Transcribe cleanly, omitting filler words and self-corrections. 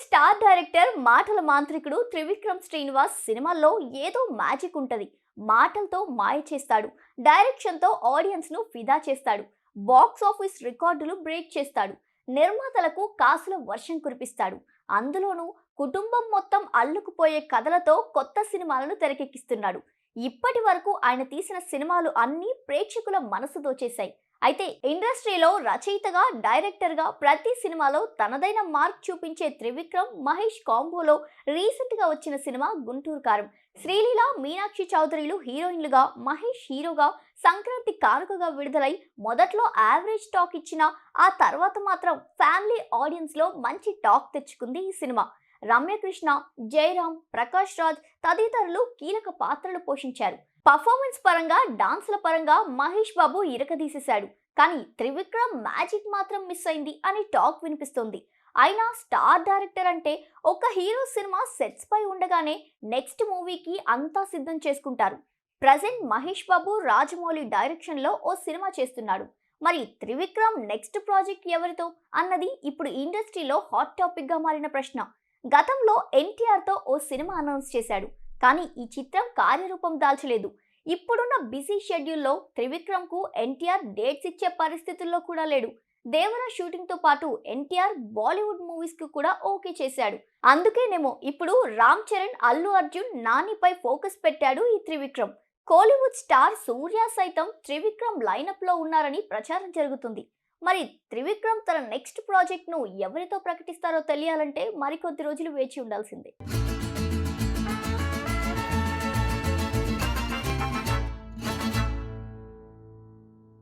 Star director మాటల మాంత్రికుడు త్రివిక్రమ్ శ్రీనివాస్ సినిమాల్లో ఏదో మ్యాజిక్ ఉంటది. మాటలతో మాయ చేస్తాడు, డైరెక్షన్ తో ఆడియన్స్ ను ఫిదా చేస్తాడు, బాక్స్ ఆఫీస్ రికార్డులు బ్రేక్ చేస్తాడు, నిర్మాతలకు కాసుల వర్షం కురిపిస్తాడు. అందులోనూ కుటుంబం మొత్తం అల్లుకుపోయే కథలతో కొత్త సినిమాలను తెరకెక్కిస్తున్నాడు. ఇప్పటి వరకు ఆయన తీసిన సినిమాలు అన్నీ ప్రేక్షకుల మనసు దోచేశాయి. అయితే ఇండస్ట్రీలో రచయితగా, డైరెక్టర్గా ప్రతి సినిమాలో తనదైన మార్క్ చూపించే త్రివిక్రమ్ మహేష్ కాంబోలో రీసెంట్ గా వచ్చిన సినిమా గుంటూరు కారం. శ్రీలీల, మీనాక్షి చౌదరిలు హీరోయిన్లుగా, మహేష్ హీరోగా సంక్రాంతి కానుకగా విడుదలై మొదట్లో యావరేజ్ టాక్ ఇచ్చిన ఆ తర్వాత మాత్రం ఫ్యామిలీ ఆడియన్స్ లో మంచి టాక్ తెచ్చుకుంది ఈ సినిమా. రమ్యకృష్ణ, జయరామ్, ప్రకాష్ రాజ్ తదితరులు కీలక పాత్రలు పోషించారు. పర్ఫార్మెన్స్ పరంగా, డాన్స్ల పరంగా మహేష్ బాబు ఇరకదీసేశాడు. కానీ త్రివిక్రమ్ మ్యాజిక్ మాత్రం మిస్ అయింది అని టాక్ వినిపిస్తోంది. అయినా స్టార్ డైరెక్టర్ అంటే ఒక హీరో సినిమా సెట్స్ పై ఉండగానే నెక్స్ట్ మూవీకి అంతా సిద్ధం చేసుకుంటారు. ప్రజెంట్ మహేష్ బాబు రాజమౌళి డైరెక్షన్ లో ఓ సినిమా చేస్తున్నాడు. మరి త్రివిక్రమ్ నెక్స్ట్ ప్రాజెక్ట్ ఎవరితో అన్నది ఇప్పుడు ఇండస్ట్రీలో హాట్ టాపిక్ గా మారిన ప్రశ్న. గతంలో ఎన్టీఆర్ తో ఓ సినిమా అనౌన్స్ చేశాడు, కానీ ఈ చిత్రం కార్యరూపం దాల్చలేదు. ఇప్పుడున్న బిజీ షెడ్యూల్లో త్రివిక్రమ్ కు ఎన్టీఆర్ డేట్స్ ఇచ్చే పరిస్థితుల్లో కూడా లేడు. దేవరా షూటింగ్ తో పాటు ఎన్టీఆర్ బాలీవుడ్ మూవీస్ కు కూడా ఓకే చేశాడు. అందుకేనేమో ఇప్పుడు రామ్ చరణ్, అల్లు అర్జున్, నానిపై ఫోకస్ పెట్టాడు ఈ త్రివిక్రమ్. కోలీవుడ్ స్టార్ సూర్య సైతం త్రివిక్రమ్ లైనప్ లో ఉన్నారని ప్రచారం జరుగుతుంది. మరి త్రివిక్రమ్ తన నెక్స్ట్ ప్రాజెక్ట్ ను ఎవరితో ప్రకటిస్తారో తెలియాలంటే మరికొద్ది రోజులు వేచి ఉండాల్సిందే.